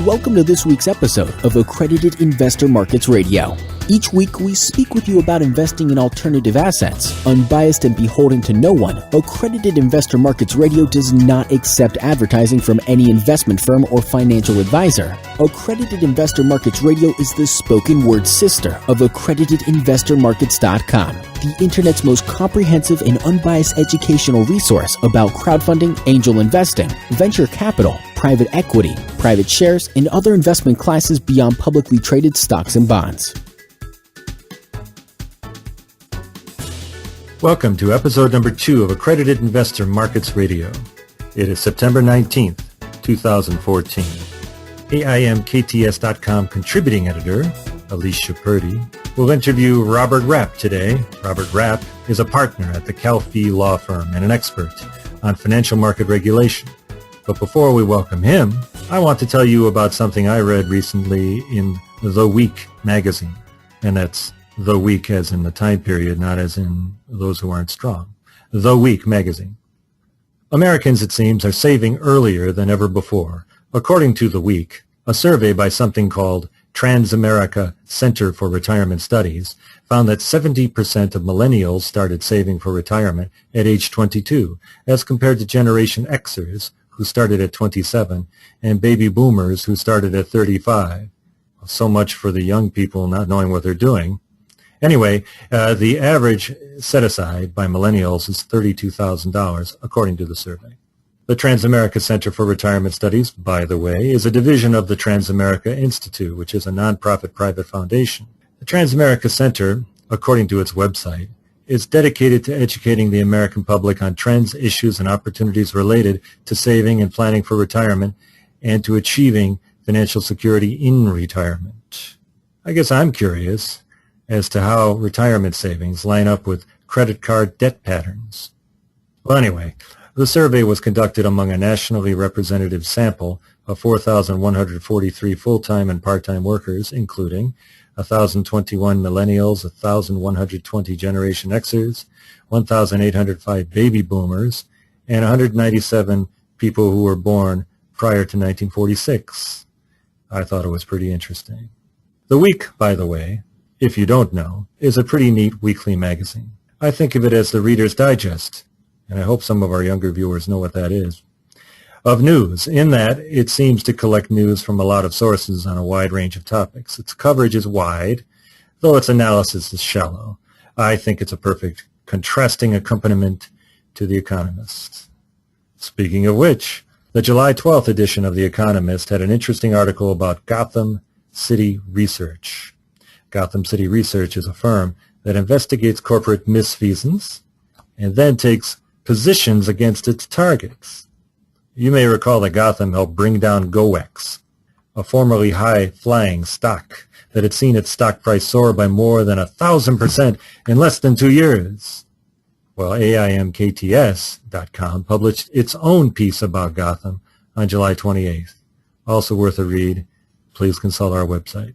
Welcome to this week's episode of Accredited Investor Markets Radio. Each week, we speak with you about investing in alternative assets. Unbiased and beholden to no one, Accredited Investor Markets Radio does not accept advertising from any investment firm or financial advisor. Accredited Investor Markets Radio is the spoken word sister of AccreditedInvestorMarkets.com, the internet's most comprehensive and unbiased educational resource about crowdfunding, angel investing, venture capital, private equity, private shares, and other investment classes beyond publicly traded stocks and bonds. Welcome to episode number 2 of Accredited Investor Markets Radio. It is September 19th, 2014. AIMkts.com contributing editor, Alicia Purdy, will interview Robert Rapp today. Robert Rapp is a partner at the Calfee law firm and an expert on financial market regulation. But before we welcome him, I want to tell you about something I read recently in The Week magazine. And that's The Week as in the time period, not as in those who aren't strong. The Week magazine. Americans, it seems, are saving earlier than ever before. According to The Week, a survey by something called Transamerica Center for Retirement Studies found that 70% of millennials started saving for retirement at age 22, as compared to Generation Xers, who started at 27, and baby boomers who started at 35. So much for the young people not knowing what they're doing. Anyway, the average set-aside by millennials is $32,000, according to the survey. The Transamerica Center for Retirement Studies, by the way, is a division of the Transamerica Institute, which is a nonprofit private foundation. The Transamerica Center, according to its website, is dedicated to educating the American public on trends, issues, and opportunities related to saving and planning for retirement and to achieving financial security in retirement. I guess I'm curious as to how retirement savings line up with credit card debt patterns. Well, anyway, the survey was conducted among a nationally representative sample of 4,143 full-time and part-time workers, including 1,021 millennials, 1,120 Generation Xers, 1,805 baby boomers, and 197 people who were born prior to 1946. I thought it was pretty interesting. The Week, by the way, if you don't know, is a pretty neat weekly magazine. I think of it as the Reader's Digest, and I hope some of our younger viewers know what that is, of news, in that it seems to collect news from a lot of sources on a wide range of topics. Its coverage is wide, though its analysis is shallow. I think it's a perfect contrasting accompaniment to The Economist. Speaking of which, the July 12th edition of The Economist had an interesting article about Gotham City Research. Gotham City Research is a firm that investigates corporate misfeasance and then takes positions against its targets. You may recall that Gotham helped bring down GoEx, a formerly high-flying stock that had seen its stock price soar by more than 1,000% in less than 2 years. Well, AIMkts.com published its own piece about Gotham on July 28th. Also worth a read. Please consult our website,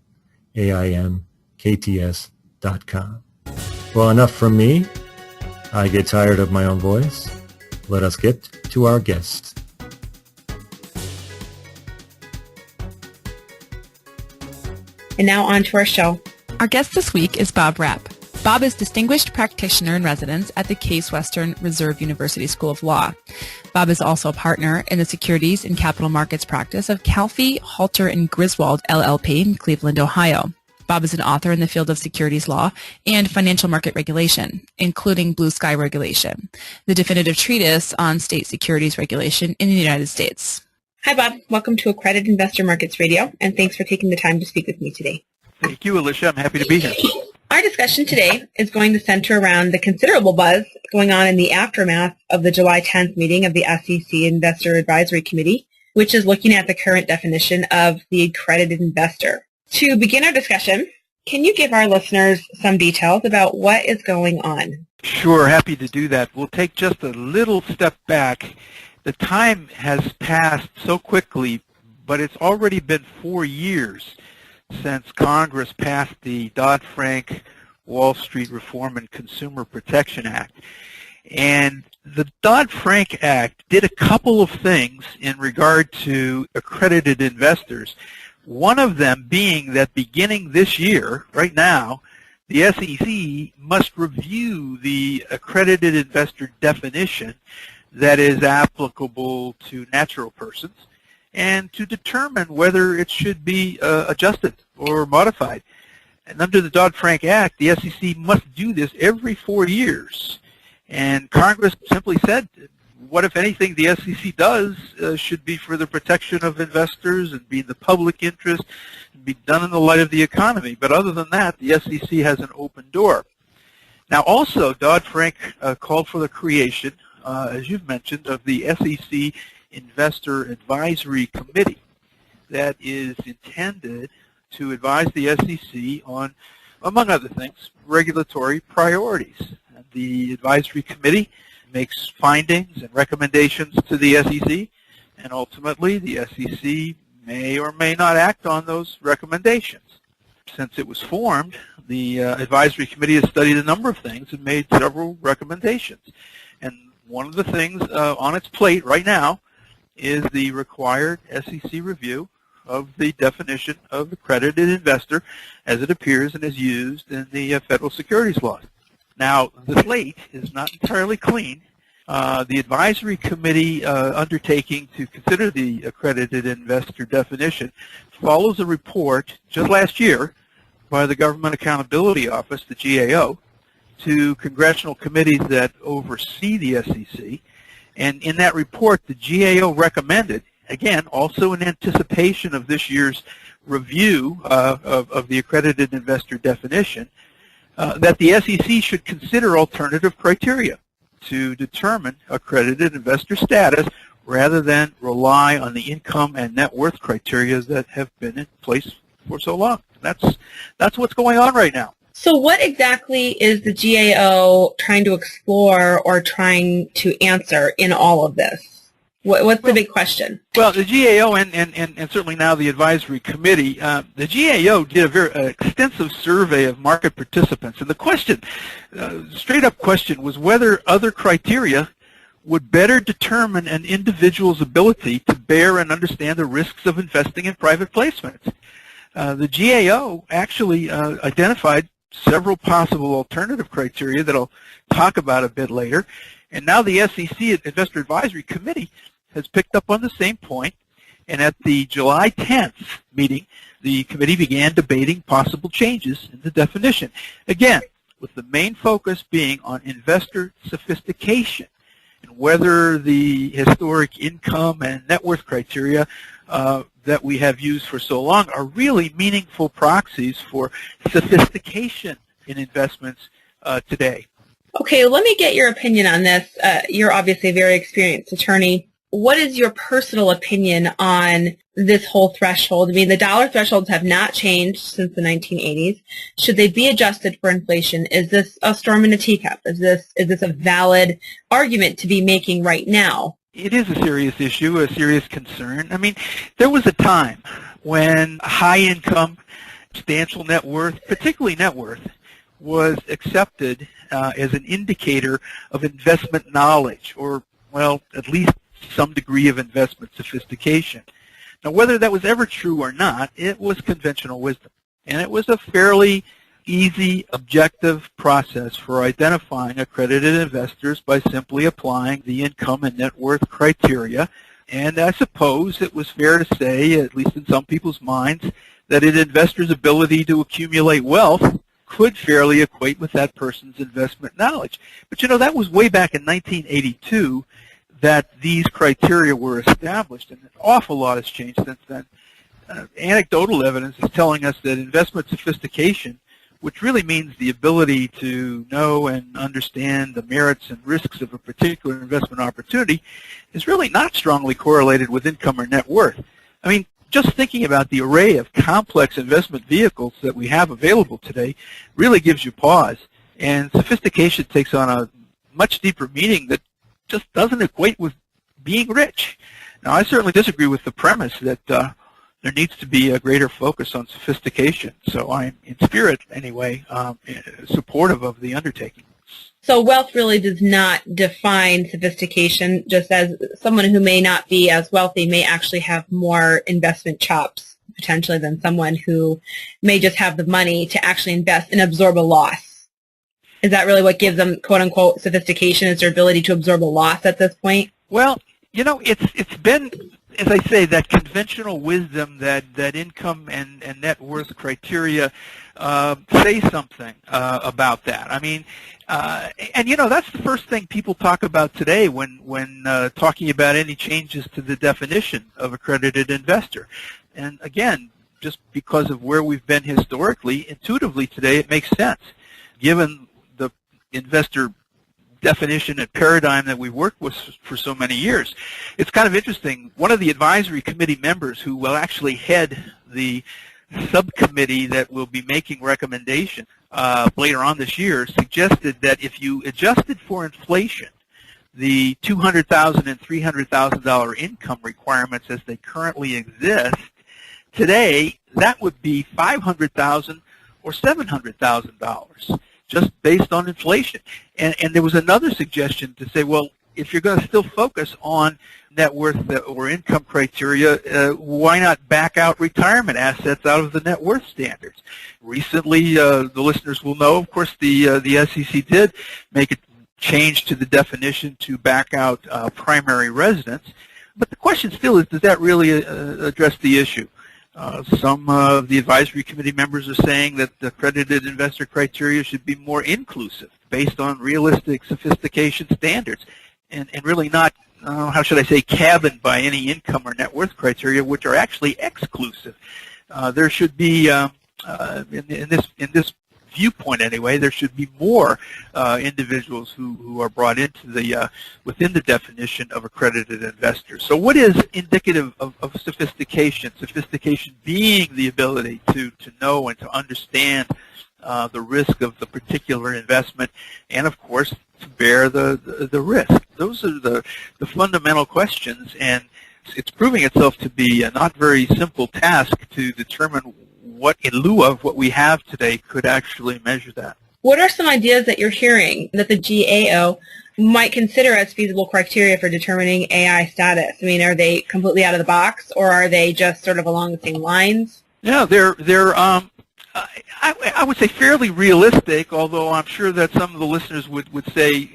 AIMkts.com. Well, enough from me. I get tired of my own voice. Let us get to our guest. And now on to our show. Our guest this week is Bob Rapp. Bob is Distinguished Practitioner in Residence at the Case Western Reserve University School of Law. Bob is also a partner in the Securities and Capital Markets practice of Calfee, Halter Griswold LLP in Cleveland, Ohio. Bob is an author in the field of securities law and financial market regulation, including blue sky regulation, the definitive treatise on state securities regulation in the United States. Hi, Bob. Welcome to Accredited Investor Markets Radio, and thanks for taking the time to speak with me today. Thank you, Alicia. I'm happy to be here. Our discussion today is going to center around the considerable buzz going on in the aftermath of the July 10th meeting of the SEC Investor Advisory Committee, which is looking at the current definition of the accredited investor. To begin our discussion, can you give our listeners some details about what is going on? Sure, happy to do that. We'll take just a little step back. The time has passed so quickly, but it's already been 4 years since Congress passed the Dodd-Frank Wall Street Reform and Consumer Protection Act. And The Dodd-Frank Act did a couple of things in regard to accredited investors. One of them being that beginning this year, right now, the SEC must review the accredited investor definition that is applicable to natural persons and to determine whether it should be adjusted or modified. And under the Dodd-Frank Act, the SEC must do this every 4 years. And Congress simply said, what, if anything, the SEC does should be for the protection of investors and be in the public interest and be done in the light of the economy. But other than that, the SEC has an open door. Now, also, Dodd-Frank called for the creation, as you've mentioned, of the SEC Investor Advisory Committee that is intended to advise the SEC on, among other things, regulatory priorities. The advisory committee makes findings and recommendations to the SEC, and ultimately the SEC may or may not act on those recommendations. Since it was formed, the advisory committee has studied a number of things and made several recommendations. And one of the things on its plate right now is the required SEC review of the definition of accredited investor as it appears and is used in the federal securities laws. Now, the slate is not entirely clean. The advisory committee undertaking to consider the accredited investor definition follows a report just last year by the Government Accountability Office, the GAO, to congressional committees that oversee the SEC. And in that report, the GAO recommended, again, also in anticipation of this year's review of the accredited investor definition, that the SEC should consider alternative criteria to determine accredited investor status rather than rely on the income and net worth criteria that have been in place for so long. That's what's going on right now. So what exactly is the GAO trying to explore or trying to answer in all of this? What's the big question? Well, the GAO and certainly now the advisory committee, the GAO did a very extensive survey of market participants, and the question, straight-up question, was whether other criteria would better determine an individual's ability to bear and understand the risks of investing in private placements. The GAO actually identified several possible alternative criteria that I'll talk about a bit later. And now the SEC Investor Advisory Committee has picked up on the same point, and at the July 10th meeting, the committee began debating possible changes in the definition. Again, with the main focus being on investor sophistication and whether the historic income and net worth criteria that we have used for so long are really meaningful proxies for sophistication in investments today. Okay, let me get your opinion on this. You're obviously a very experienced attorney. What is your personal opinion on this whole threshold? I mean, the dollar thresholds have not changed since the 1980s. Should they be adjusted for inflation? Is this a storm in a teacup? Is this a valid argument to be making right now? It is a serious issue, a serious concern. I mean, there was a time when high income, substantial net worth, particularly net worth, was accepted as an indicator of investment knowledge or, well, at least some degree of investment sophistication. Now, whether that was ever true or not, it was conventional wisdom. And it was a fairly easy, objective process for identifying accredited investors by simply applying the income and net worth criteria. And I suppose it was fair to say, at least in some people's minds, that an investor's ability to accumulate wealth could fairly equate with that person's investment knowledge. But, you know, that was way back in 1982 that these criteria were established, and an awful lot has changed since then. Anecdotal evidence is telling us that investment sophistication, which really means the ability to know and understand the merits and risks of a particular investment opportunity, is really not strongly correlated with income or net worth. I mean, just thinking about the array of complex investment vehicles that we have available today really gives you pause. And sophistication takes on a much deeper meaning that just doesn't equate with being rich. Now, I certainly disagree with the premise that there needs to be a greater focus on sophistication. So I'm, in spirit anyway, supportive of the undertaking. So wealth really does not define sophistication, just as someone who may not be as wealthy may actually have more investment chops potentially than someone who may just have the money to actually invest and absorb a loss. Is that really what gives them, quote unquote, sophistication, is their ability to absorb a loss at this point? Well, it's been, as I say, that conventional wisdom that income and net worth criteria say something about that. I mean, and that's the first thing people talk about today when talking about any changes to the definition of accredited investor. And again, just because of where we've been historically, intuitively today it makes sense, given the investor definition and paradigm that we've worked with for so many years. It's kind of interesting. One of the advisory committee members who will actually head the subcommittee that will be making recommendation later on this year suggested that if you adjusted for inflation, the $200,000 and $300,000 income requirements as they currently exist today, that would be $500,000 or $700,000 just based on inflation. And there was another suggestion to say, well, if you're going to still focus on net worth or income criteria, why not back out retirement assets out of the net worth standards? Recently, the listeners will know, of course, the SEC did make a change to the definition to back out primary residence. But the question still is, does that really address the issue? Some of the advisory committee members are saying that the accredited investor criteria should be more inclusive, based on realistic sophistication standards, and really not, how should I say, cabined by any income or net worth criteria, which are actually exclusive. There should be, in this viewpoint anyway, there should be more individuals who are brought into the within the definition of accredited investors. So what is indicative of sophistication? Sophistication being the ability to know and to understand the risk of the particular investment, and of course to bear the risk. Those are the fundamental questions, and it's proving itself to be a not very simple task to determine what, in lieu of what we have today, could actually measure that. What are some ideas that you're hearing that the GAO might consider as feasible criteria for determining AI status? I mean, are they completely out of the box, or are they just sort of along the same lines? Yeah, they're I would say fairly realistic, although I'm sure that some of the listeners would say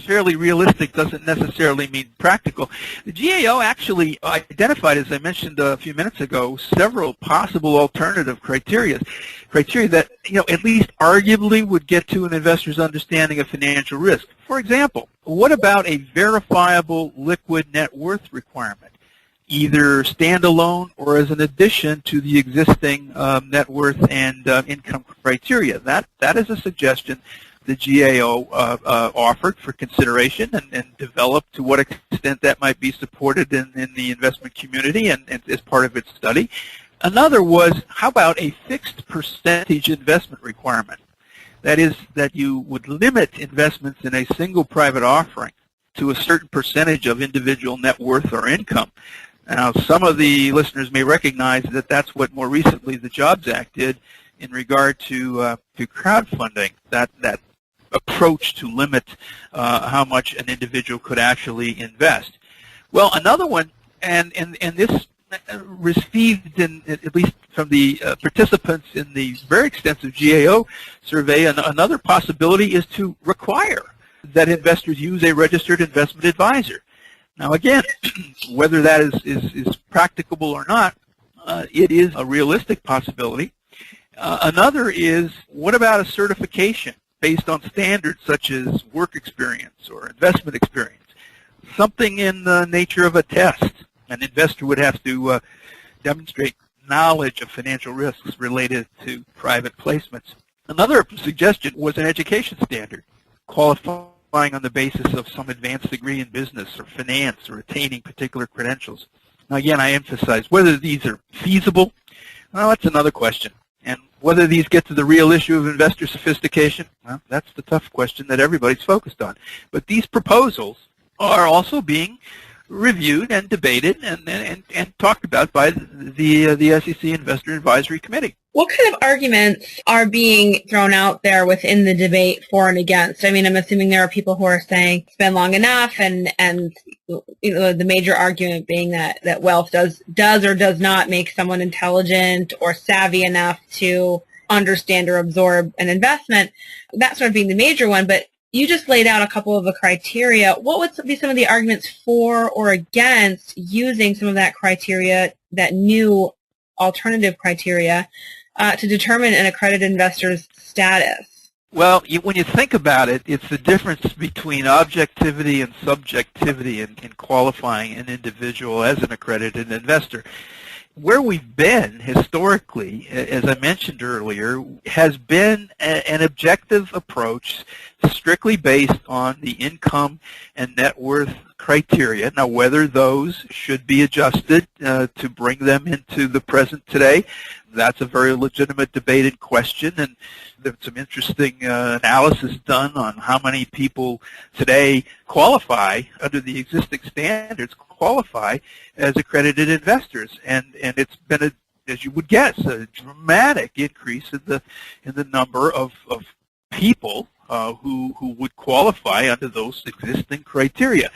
fairly realistic doesn't necessarily mean practical. The GAO actually identified, as I mentioned a few minutes ago, several possible alternative criteria that, at least arguably would get to an investor's understanding of financial risk. For example, what about a verifiable liquid net worth requirement, either standalone or as an addition to the existing net worth and income criteria? That is a suggestion the GAO offered for consideration and developed to what extent that might be supported in the investment community and as part of its study. Another was, how about a fixed percentage investment requirement? That is, that you would limit investments in a single private offering to a certain percentage of individual net worth or income. Now, some of the listeners may recognize that that's what more recently the Jobs Act did in regard to crowdfunding, that approach to limit how much an individual could actually invest. Well, another one, and this received, at least from the participants in the very extensive GAO survey, another possibility is to require that investors use a registered investment advisor. Now, again, whether that is practicable or not, it is a realistic possibility. Another is, what about a certification based on standards such as work experience or investment experience? Something in the nature of a test. An investor would have to demonstrate knowledge of financial risks related to private placements. Another suggestion was an education standard, qualifying on the basis of some advanced degree in business or finance or attaining particular credentials. Now, again, I emphasize whether these are feasible, well, that's another question. And whether these get to the real issue of investor sophistication, well, that's the tough question that everybody's focused on. But these proposals are also being reviewed and debated and talked about by the SEC Investor Advisory Committee. What kind of arguments are being thrown out there within the debate for and against? I mean, I'm assuming there are people who are saying it's been long enough, and the major argument being that wealth does or does not make someone intelligent or savvy enough to understand or absorb an investment. That sort of being the major one, but you just laid out a couple of the criteria. What would be some of the arguments for or against using some of that criteria, that new alternative criteria, to determine an accredited investor's status? Well, when you think about it, it's the difference between objectivity and subjectivity in qualifying an individual as an accredited investor. Where we've been historically, as I mentioned earlier, has been an objective approach strictly based on the income and net worth criteria. Now, whether those should be adjusted to bring them into the present today, that's a very legitimate debated question, and there's some interesting analysis done on how many people today qualify under the existing standards, qualify as accredited investors, and it's been, as you would guess, a dramatic increase in the number of people who would qualify under those existing criteria.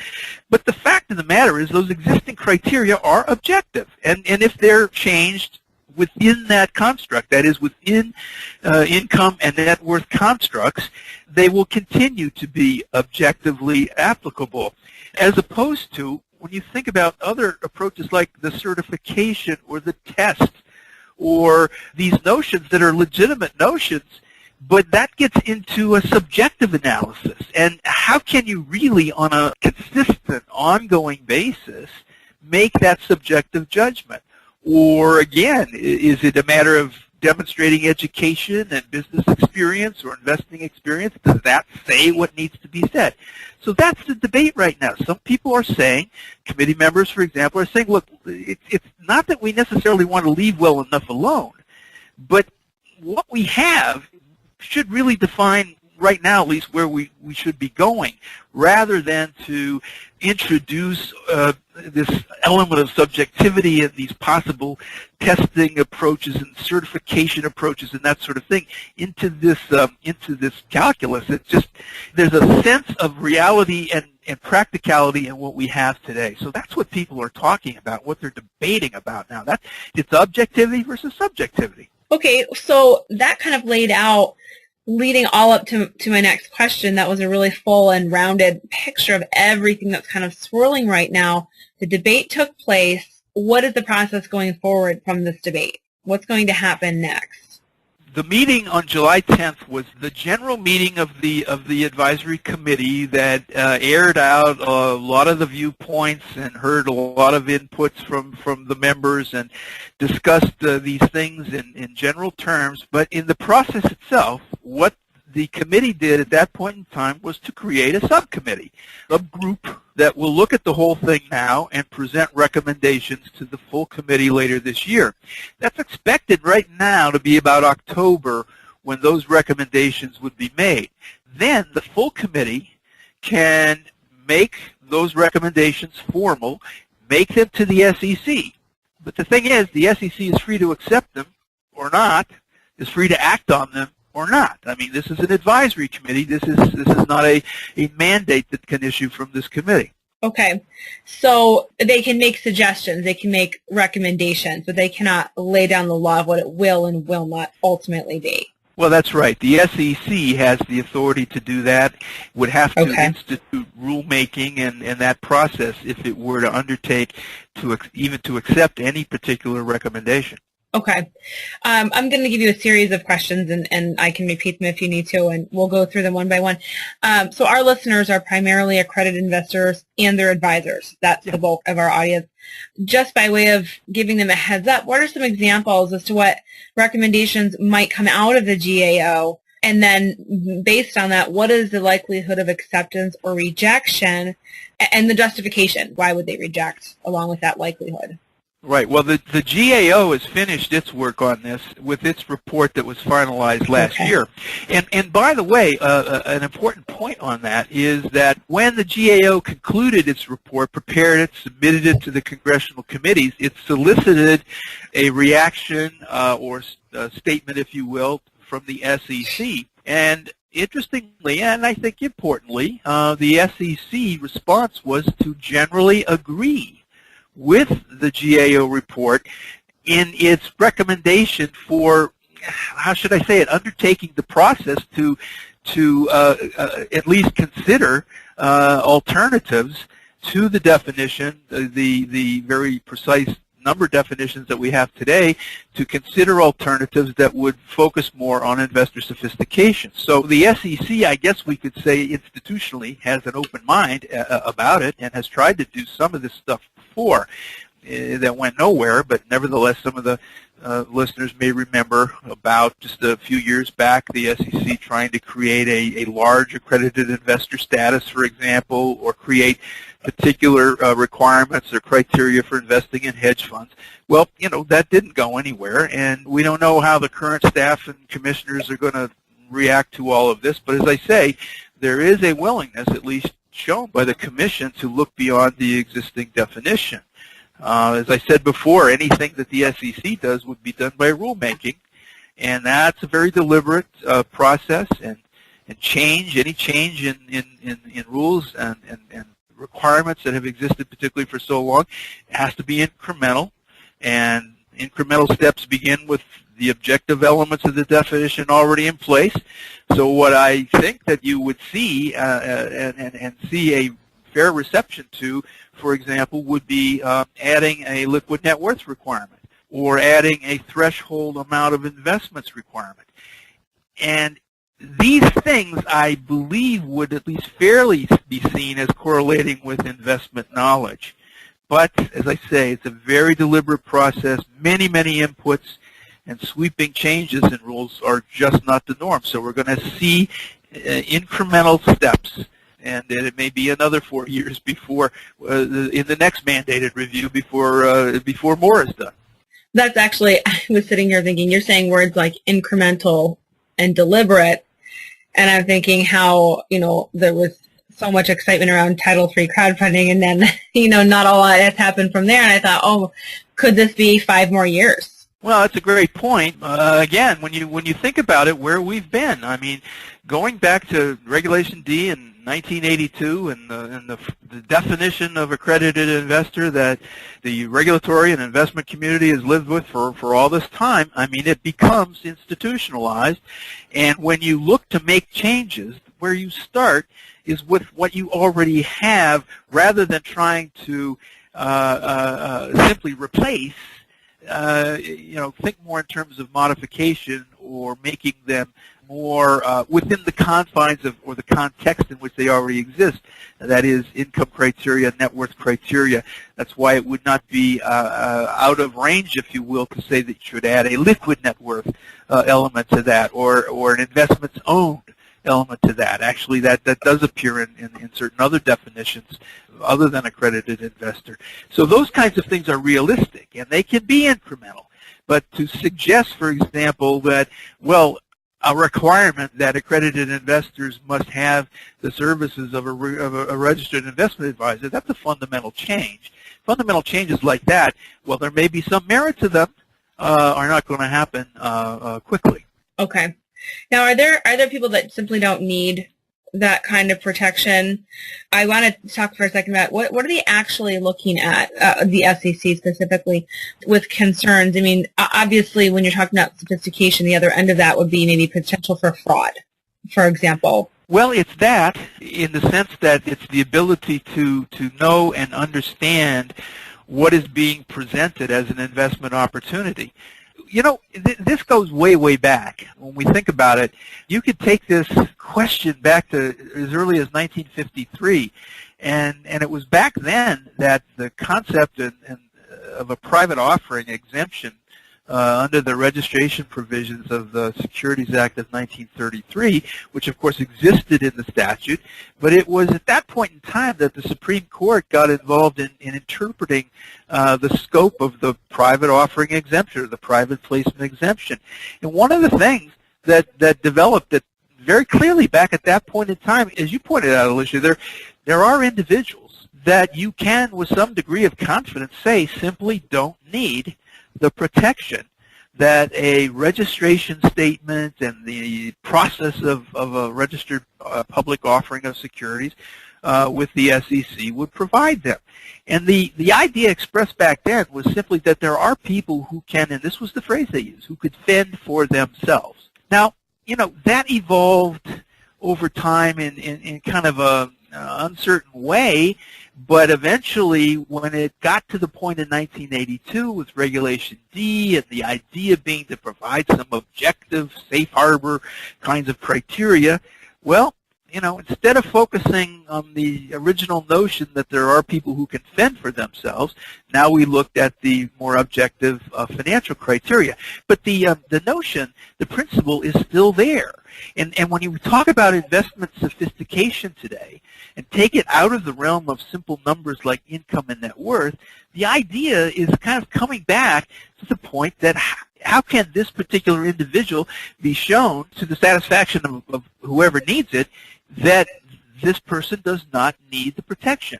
But the fact of the matter is those existing criteria are objective, and if they're changed within that construct, that is within income and net worth constructs, they will continue to be objectively applicable, as opposed to when you think about other approaches like the certification or the test or these notions that are legitimate notions, but that gets into a subjective analysis. And how can you really, on a consistent, ongoing basis, make that subjective judgment? Or again, is it a matter of demonstrating education and business experience or investing experience? Does that say what needs to be said? So that's the debate right now. Some people are saying, committee members, for example, are saying, look, it's not that we necessarily want to leave well enough alone, but what we have should really define right now at least where we should be going, rather than to introduce this element of subjectivity and these possible testing approaches and certification approaches and that sort of thing into this calculus. It's just, there's a sense of reality and practicality in what we have today. So that's what people are talking about, what they're debating about now. It's objectivity versus subjectivity. Okay, so that kind of laid out, leading all up to my next question. That was a really full and rounded picture of everything that's kind of swirling right now. The debate took place. What is the process going forward from this debate? What's going to happen next? The meeting on July 10th was the general meeting of the advisory committee that aired out a lot of the viewpoints and heard a lot of inputs from the members and discussed these things in general terms. But in the process itself, what the committee did at that point in time was to create a subcommittee, a group that will look at the whole thing now and present recommendations to the full committee later this year. That's expected right now to be about October when those recommendations would be made. Then the full committee can make those recommendations formal, make them to the SEC. But the thing is, the SEC is free to accept them or not, is free to act on them or not. I mean, this is an advisory committee. This is not a mandate that can issue from this committee. Okay. So they can make suggestions, they can make recommendations, but they cannot lay down the law of what it will and will not ultimately be. Well, that's right. The SEC has the authority to do that, would have to institute rulemaking and that process if it were to undertake even to accept any particular recommendation. Okay. I'm going to give you a series of questions, and I can repeat them if you need to, and we'll go through them one by one. So our listeners are primarily accredited investors and their advisors. That's the bulk of our audience. Just by way of giving them a heads up, what are some examples as to what recommendations might come out of the GAO? And then based on that, what is the likelihood of acceptance or rejection and the justification? Why would they reject along with that likelihood? Right. Well, the GAO has finished its work on this with its report that was finalized last year. And by the way, an important point on that is that when the GAO concluded its report, prepared it, submitted it to the congressional committees, it solicited a reaction or a statement, if you will, from the SEC. And interestingly, and I think importantly, the SEC response was to generally agree with the GAO report in its recommendation for, how should I say it, undertaking the process to at least consider alternatives to the definition, the very precise number definitions that we have today, to consider alternatives that would focus more on investor sophistication. So the SEC, I guess we could say institutionally, has an open mind about it and has tried to do some of this stuff before that went nowhere, but nevertheless some of the listeners may remember about just a few years back the SEC trying to create a large accredited investor status, for example, or create particular requirements or criteria for investing in hedge funds. Well, you know, that didn't go anywhere, and we don't know how the current staff and commissioners are going to react to all of this, but as I say, there is a willingness, at least shown by the Commission, to look beyond the existing definition. As I said before, anything that the SEC does would be done by rulemaking, and that's a very deliberate process, and any change in rules and requirements that have existed particularly for so long has to be incremental, and incremental steps begin with the objective elements of the definition already in place. So what I think that you would see and see a fair reception to, for example, would be adding a liquid net worth requirement or adding a threshold amount of investments requirement. And these things, I believe, would at least fairly be seen as correlating with investment knowledge. But, as I say, it's a very deliberate process, many, many inputs, and sweeping changes in rules are just not the norm. So we're going to see incremental steps, and it may be another 4 years before, in the next mandated review, before more is done. That's actually, I was sitting here thinking, you're saying words like incremental and deliberate, and I'm thinking how, you know, there was so much excitement around Title III crowdfunding, and then, you know, not a lot has happened from there, and I thought, oh, could this be 5 more years? Well, that's a great point. Again, when you think about it, where we've been, I mean, going back to Regulation D in 1982 and the definition of accredited investor that the regulatory and investment community has lived with for all this time, I mean, it becomes institutionalized. And when you look to make changes, where you start is with what you already have, rather than trying to simply replace. You know, think more in terms of modification or making them more within the confines of, or the context in which they already exist. That is, income criteria, net worth criteria. That's why it would not be out of range, if you will, to say that you should add a liquid net worth element to that, or an investments owned element to that. Actually, that does appear in certain other definitions other than accredited investor. So those kinds of things are realistic, and they can be incremental. But to suggest, for example, that, well, a requirement that accredited investors must have the services of a registered investment advisor, that's a fundamental change. Fundamental changes like that, well, there may be some merit to them, are not going to happen quickly. Okay. Now, are there people that simply don't need that kind of protection? I want to talk for a second about what are they actually looking at, the SEC specifically, with concerns? I mean, obviously, when you're talking about sophistication, the other end of that would be maybe potential for fraud, for example. Well, it's that in the sense that it's the ability to know and understand what is being presented as an investment opportunity. You know, this goes way, way back. When we think about it, you could take this question back to as early as 1953, and it was back then that the concept of a private offering exemption under the registration provisions of the Securities Act of 1933, which of course existed in the statute, but it was at that point in time that the Supreme Court got involved in interpreting the scope of the private offering exemption or the private placement exemption. And one of the things that developed it very clearly back at that point in time, as you pointed out, Alicia, there are individuals that you can, with some degree of confidence, say simply don't need the protection that a registration statement and the process of a registered public offering of securities with the SEC would provide them. And the idea expressed back then was simply that there are people who can, and this was the phrase they used, who could fend for themselves. Now, you know, that evolved over time in kind of a uncertain way, but eventually when it got to the point in 1982 with Regulation D and the idea being to provide some objective, safe harbor kinds of criteria, well, you know, instead of focusing on the original notion that there are people who can fend for themselves, now we looked at the more objective financial criteria. But the notion, the principle is still there. And when you talk about investment sophistication today and take it out of the realm of simple numbers like income and net worth, the idea is kind of coming back to the point that how can this particular individual be shown to the satisfaction of whoever needs it that this person does not need the protection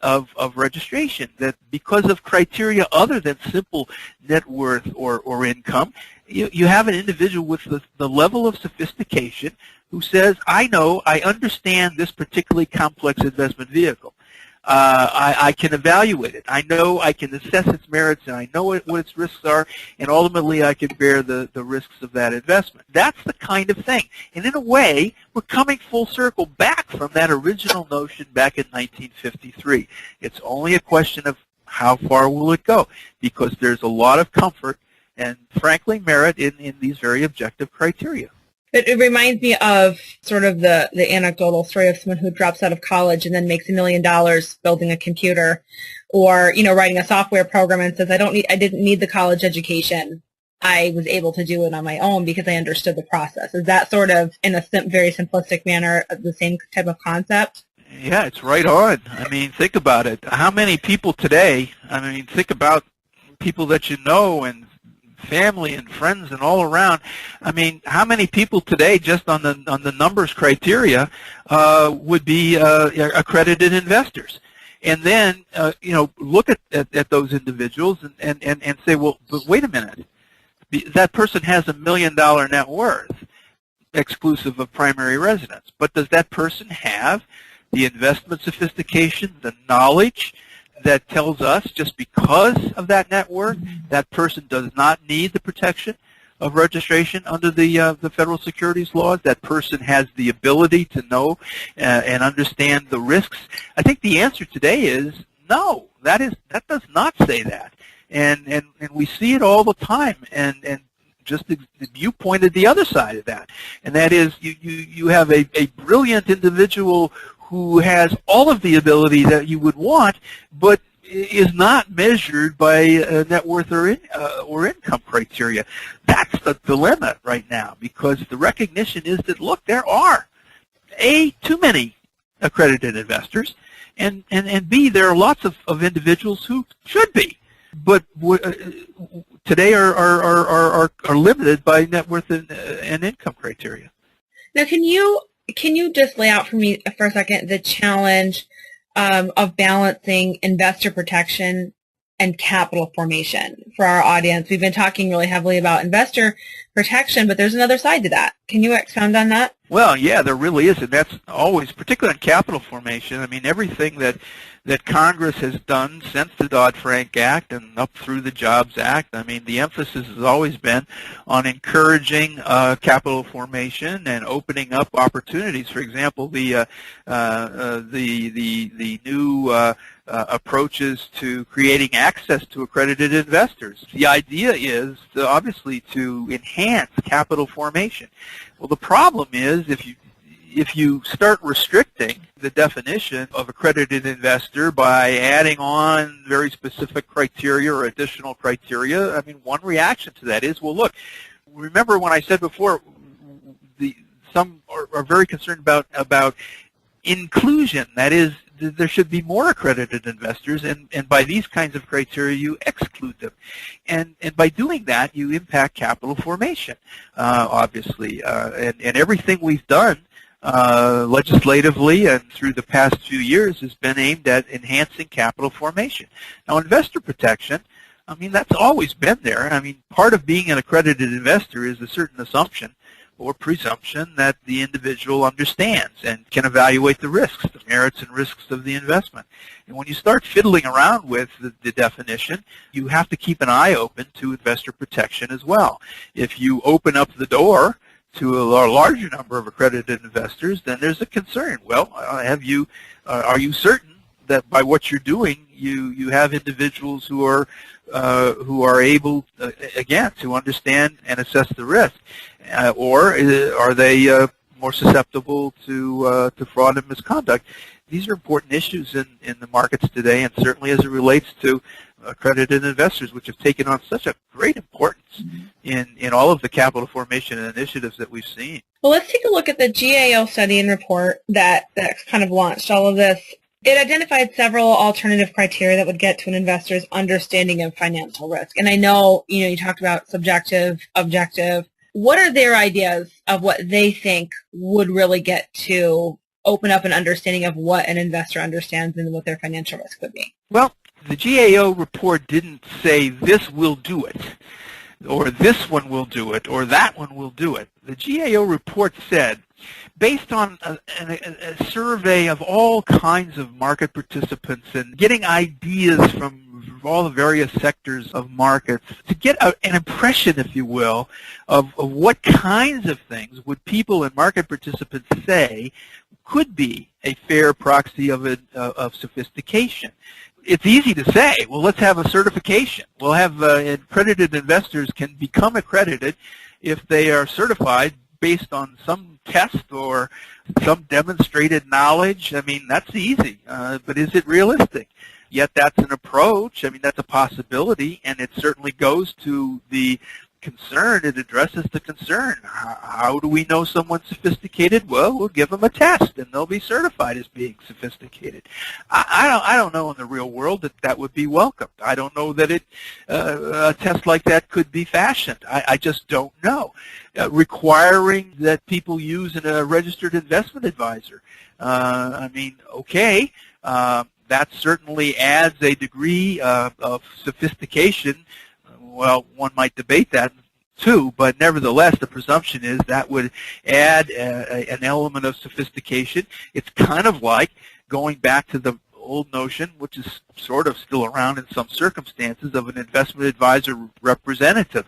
of registration, that because of criteria other than simple net worth or income, you have an individual with the level of sophistication who says, I understand this particularly complex investment vehicle. I can evaluate it. I know I can assess its merits, and I know what its risks are, and ultimately I can bear the risks of that investment. That's the kind of thing. And in a way, we're coming full circle back from that original notion back in 1953. It's only a question of how far will it go, because there's a lot of comfort and, frankly, merit in these very objective criteria. It reminds me of sort of the anecdotal story of someone who drops out of college and then makes $1 million building a computer, or, you know, writing a software program and says, I didn't need the college education. I was able to do it on my own because I understood the process. Is that sort of, in a very simplistic manner, the same type of concept? Yeah, it's right on. I mean, think about it. How many people today, think about people that you know and family and friends and all around. I mean, how many people today, just on the numbers criteria, would be accredited investors? And then, look at those individuals and say, well, but wait a minute. That person has $1 million net worth, exclusive of primary residence. But does that person have the investment sophistication, the knowledge that tells us just because of that net worth, that person does not need the protection of registration under the federal securities laws? That person has the ability to know and understand the risks? I think the answer today is no. That does not say that, and we see it all the time. And just you pointed the other side of that, and that is you have a brilliant individual who has all of the ability that you would want, but is not measured by net worth or income criteria. That's the dilemma right now, because the recognition is that, look, there are, A, too many accredited investors, and B, there are lots of individuals who should be, but today are limited by net worth and income criteria. Now, can you just lay out for me for a second the challenge of balancing investor protection and capital formation for our audience? We've been talking really heavily about investor protection, but there's another side to that. Can you expound on that? Well, yeah, there really is, and that's always, particularly in capital formation. I mean, everything that Congress has done since the Dodd-Frank Act and up through the Jobs Act, I mean, the emphasis has always been on encouraging capital formation and opening up opportunities. For example, the new approaches to creating access to accredited investors. The idea is obviously to enhance capital formation. Well, the problem is if you start restricting the definition of accredited investor by adding on very specific criteria or additional criteria, I mean, one reaction to that is, well, look, remember when I said before, some are very concerned about inclusion. That is, there should be more accredited investors, and by these kinds of criteria, you exclude them. And by doing that, you impact capital formation, obviously. And everything we've done legislatively and through the past few years has been aimed at enhancing capital formation. Now, investor protection, I mean, that's always been there. I mean, part of being an accredited investor is a certain assumption or presumption that the individual understands and can evaluate the risks, the merits and risks of the investment. And when you start fiddling around with the definition, you have to keep an eye open to investor protection as well. If you open up the door to a larger number of accredited investors, then there's a concern. Well, are you certain that by what you're doing, you have individuals who are able, again, to understand and assess the risk, or are they more susceptible to fraud and misconduct? These are important issues in the markets today, and certainly as it relates to accredited investors, which have taken on such a great importance in all of the capital formation initiatives that we've seen. Well, let's take a look at the GAO study and report that kind of launched all of this. It identified several alternative criteria that would get to an investor's understanding of financial risk. And I know, you talked about subjective, objective. What are their ideas of what they think would really get to open up an understanding of what an investor understands and what their financial risk would be? Well, the GAO report didn't say this will do it, or this one will do it, or that one will do it. The GAO report said, based on a survey of all kinds of market participants and getting ideas from all the various sectors of markets, to get an impression, if you will, of what kinds of things would people and market participants say could be a fair proxy of sophistication. It's easy to say, well, let's have a certification. We'll have accredited investors can become accredited if they are certified based on some test or some demonstrated knowledge. I mean, that's easy, but is it realistic? Yet that's an approach. I mean, that's a possibility, and it certainly goes to the concern. It addresses the concern. How do we know someone's sophisticated? Well, we'll give them a test, and they'll be certified as being sophisticated. I don't know in the real world that would be welcomed. I don't know that a test like that could be fashioned. I just don't know. Requiring that people use a registered investment advisor. I mean, okay. That certainly adds a degree of sophistication. Well, one might debate that too, but nevertheless, the presumption is that would add an element of sophistication. It's kind of like going back to the old notion, which is sort of still around in some circumstances, of an investment advisor representative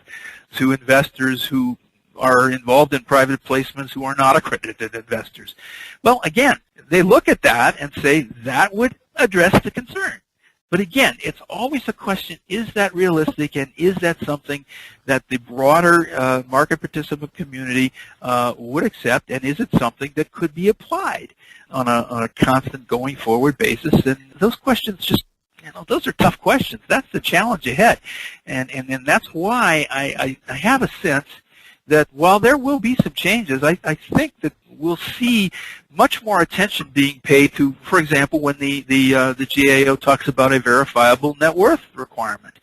to investors who are involved in private placements who are not accredited investors. Well, again, they look at that and say that would address the concern. But again, it's always a question, is that realistic, and is that something that the broader market participant community would accept, and is it something that could be applied on a constant going forward basis? And those questions just, those are tough questions. That's the challenge ahead. And that's why I have a sense that while there will be some changes, I think that we'll see much more attention being paid to, for example, when the GAO talks about a verifiable net worth requirement,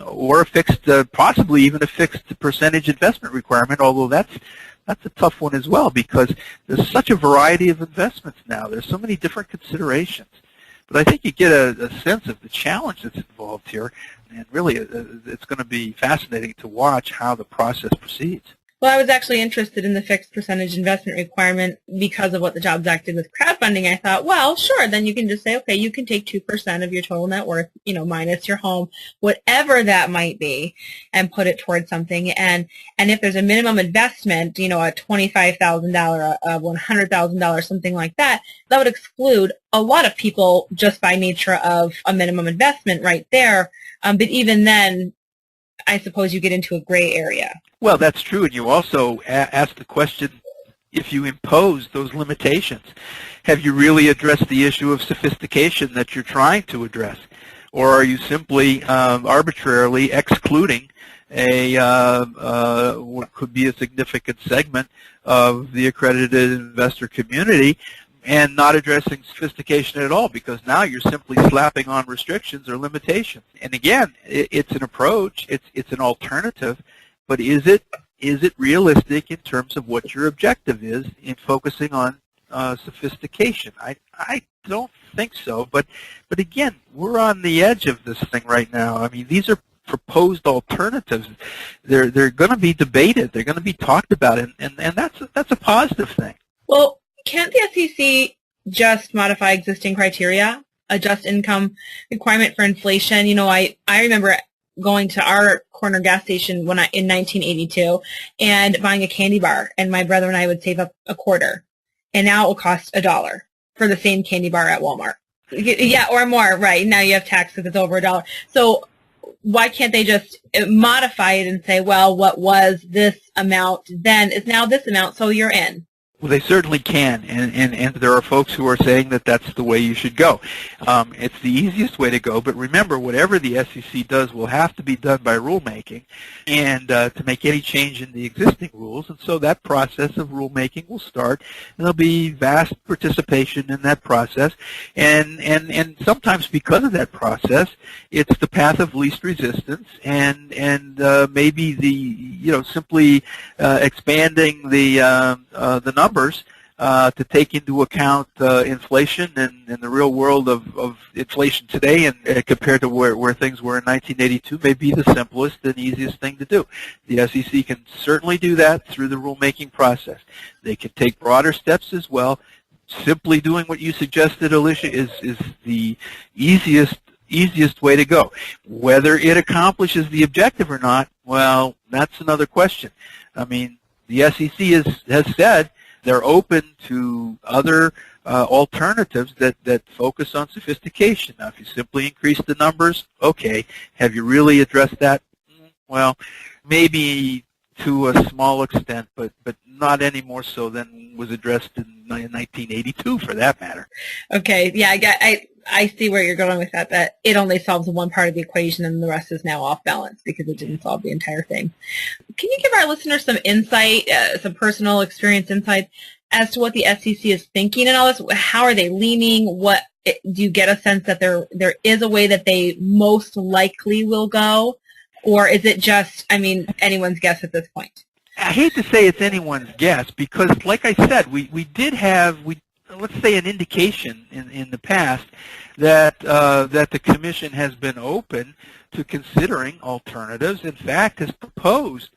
or a fixed, possibly even a fixed percentage investment requirement. Although that's a tough one as well, because there's such a variety of investments now. There's so many different considerations. But I think you get a sense of the challenge that's involved here, and really it's going to be fascinating to watch how the process proceeds. Well, I was actually interested in the fixed percentage investment requirement because of what the Jobs Act did with crowdfunding. I thought, well, sure, then you can just say, okay, you can take 2% of your total net worth, minus your home, whatever that might be, and put it towards something. And if there's a minimum investment, a $25,000, a $100,000, something like that, that would exclude a lot of people just by nature of a minimum investment right there. But even then, I suppose you get into a gray area. Well, that's true, and you also asked the question, if you impose those limitations, have you really addressed the issue of sophistication that you're trying to address? Or are you simply arbitrarily excluding what could be a significant segment of the accredited investor community and not addressing sophistication at all, because now you're simply slapping on restrictions or limitations? And again, it's an approach, it's an alternative, but is it realistic in terms of what your objective is in focusing on sophistication? I don't think so, but again, we're on the edge of this thing right now. I mean, these are proposed alternatives. They're going to be debated. They're going to be talked about, and that's a positive thing. Well, can't the SEC just modify existing criteria, adjust income requirement for inflation? You know, I remember going to our corner gas station in 1982 and buying a candy bar, and my brother and I would save up a quarter, and now it will cost $1 for the same candy bar at Walmart. Yeah, or more, right? Now you have tax because it's over $1. So why can't they just modify it and say, well, what was this amount then is now this amount, so you're in? Well, they certainly can, and there are folks who are saying that that's the way you should go. It's the easiest way to go, but remember, whatever the SEC does will have to be done by rulemaking, and to make any change in the existing rules, and so that process of rulemaking will start, and there'll be vast participation in that process, and sometimes because of that process, it's the path of least resistance, and maybe simply expanding the numbers to take into account inflation and the real world of inflation today, and compared to where things were in 1982, may be the simplest and easiest thing to do. The SEC can certainly do that through the rulemaking process. They can take broader steps as well. Simply doing what you suggested, Alicia, is the easiest way to go. Whether it accomplishes the objective or not, well, that's another question. I mean, the SEC has said they're open to other alternatives that focus on sophistication. Now, if you simply increase the numbers, okay. Have you really addressed that? Well, maybe to a small extent, but not any more so than was addressed in 1982, for that matter. Okay, yeah, I see where you're going with that it only solves one part of the equation and the rest is now off balance because it didn't solve the entire thing. Can you give our listeners some insight, some personal experience insight as to what the SEC is thinking and all this? How are they leaning? Do you get a sense that there is a way that they most likely will go? Or is it just, anyone's guess at this point? I hate to say it's anyone's guess because, like I said, we did have, let's say, an indication in the past that the Commission has been open to considering alternatives. In fact, has proposed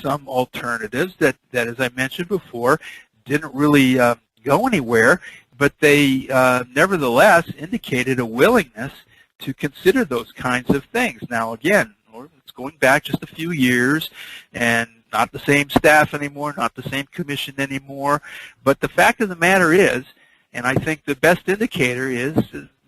some alternatives that as I mentioned before, didn't really go anywhere, but they nevertheless indicated a willingness to consider those kinds of things. Now, again, it's going back just a few years, and not the same staff anymore, not the same Commission anymore, but the fact of the matter is, and I think the best indicator is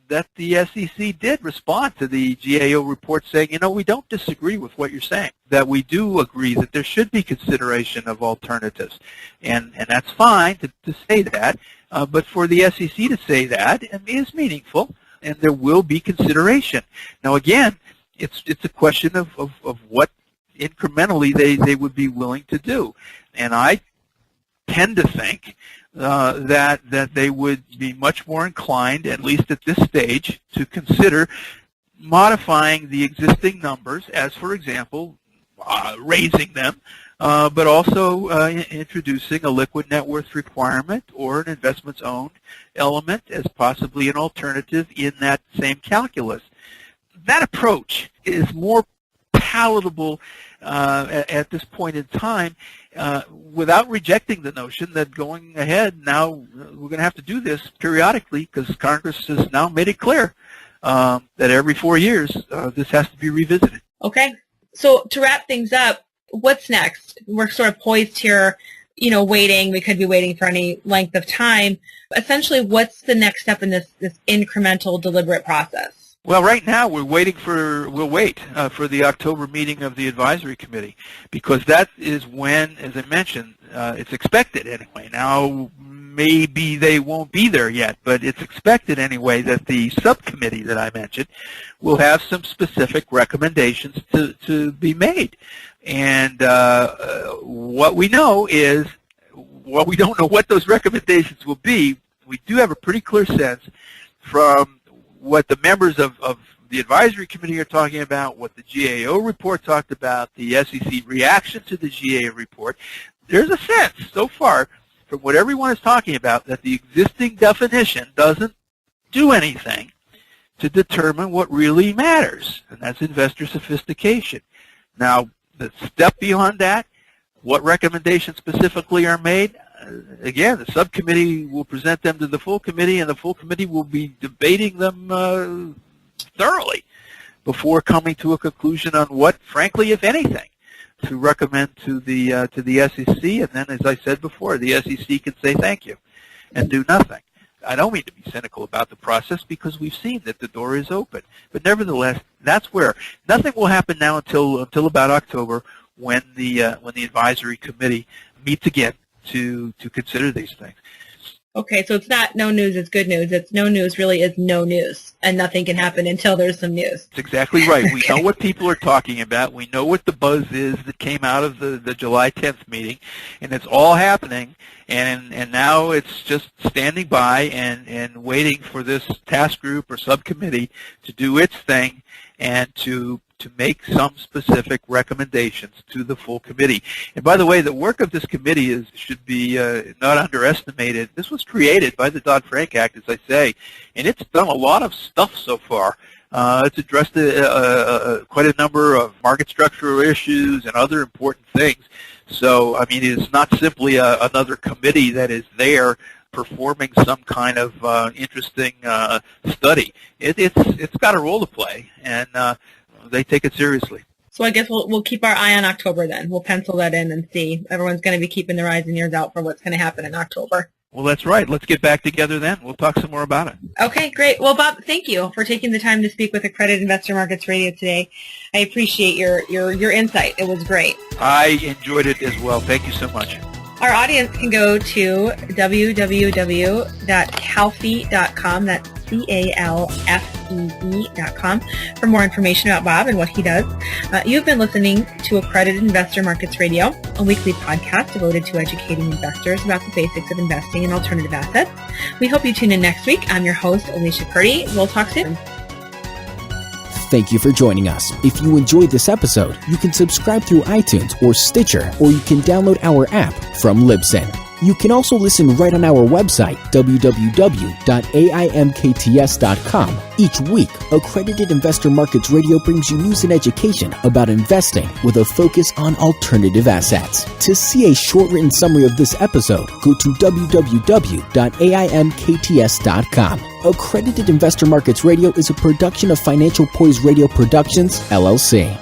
that the SEC did respond to the GAO report saying, we don't disagree with what you're saying, that we do agree that there should be consideration of alternatives. And that's fine to say that, but for the SEC to say that is meaningful, and there will be consideration. Now, again, it's a question of what incrementally they would be willing to do. And I tend to think that they would be much more inclined, at least at this stage, to consider modifying the existing numbers, as, for example, raising them, but also introducing a liquid net worth requirement or an investments-owned element as possibly an alternative in that same calculus. That approach is more palatable at this point in time, without rejecting the notion that going ahead now we're going to have to do this periodically because Congress has now made it clear that every 4 years this has to be revisited. Okay. So to wrap things up, what's next? We're sort of poised here, waiting. We could be waiting for any length of time. Essentially, what's the next step in this incremental, deliberate process? Well, right now we'll wait for the October meeting of the advisory committee, because that is when, as I mentioned, it's expected anyway. Now, maybe they won't be there yet, but it's expected anyway that the subcommittee that I mentioned will have some specific recommendations to be made. And what we know is, while we don't know what those recommendations will be, we do have a pretty clear sense from what the members of the advisory committee are talking about, what the GAO report talked about, the SEC reaction to the GAO report. There's a sense so far from what everyone is talking about that the existing definition doesn't do anything to determine what really matters, and that's investor sophistication. Now, the step beyond that, what recommendations specifically are made? Again, the subcommittee will present them to the full committee, and the full committee will be debating them thoroughly before coming to a conclusion on what, frankly, if anything, to recommend to the SEC. And then, as I said before, the SEC can say thank you and do nothing. I don't mean to be cynical about the process, because we've seen that the door is open. But nevertheless, that's where nothing will happen now until about October, when the advisory committee meets again to consider these things. Okay, so it's not no news is good news. It's no news really is no news, and nothing can happen until there's some news. That's exactly right. We know what people are talking about. We know what the buzz is that came out of the July 10th meeting, and it's all happening, and now it's just standing by and waiting for this task group or subcommittee to do its thing and to make some specific recommendations to the full committee. And by the way, the work of this committee should be not underestimated. This was created by the Dodd-Frank Act, as I say, and it's done a lot of stuff so far. It's addressed quite a number of market structural issues and other important things. So, I mean, it's not simply another committee that is there performing some kind of interesting study. It's got a role to play, and they take it seriously. So I guess we'll keep our eye on October then. We'll pencil that in and see. Everyone's going to be keeping their eyes and ears out for what's going to happen in October. Well, that's right. Let's get back together then. We'll talk some more about it. Okay, great. Well, Bob, thank you for taking the time to speak with Accredited Investor Markets Radio today. I appreciate your insight. It was great. I enjoyed it as well. Thank you so much. Our audience can go to www.calfee.com. That's CALFEE.com for more information about Bob and what he does. You've been listening to Accredited Investor Markets Radio, a weekly podcast devoted to educating investors about the basics of investing in alternative assets. We hope you tune in next week. I'm your host, Alicia Purdy. We'll talk soon. Thank you for joining us. If you enjoyed this episode, you can subscribe through iTunes or Stitcher, or you can download our app from Libsyn. You can also listen right on our website, www.AIMkts.com. Each week, Accredited Investor Markets Radio brings you news and education about investing with a focus on alternative assets. To see a short written summary of this episode, go to www.AIMkts.com. Accredited Investor Markets Radio is a production of Financial Poise Radio Productions, LLC.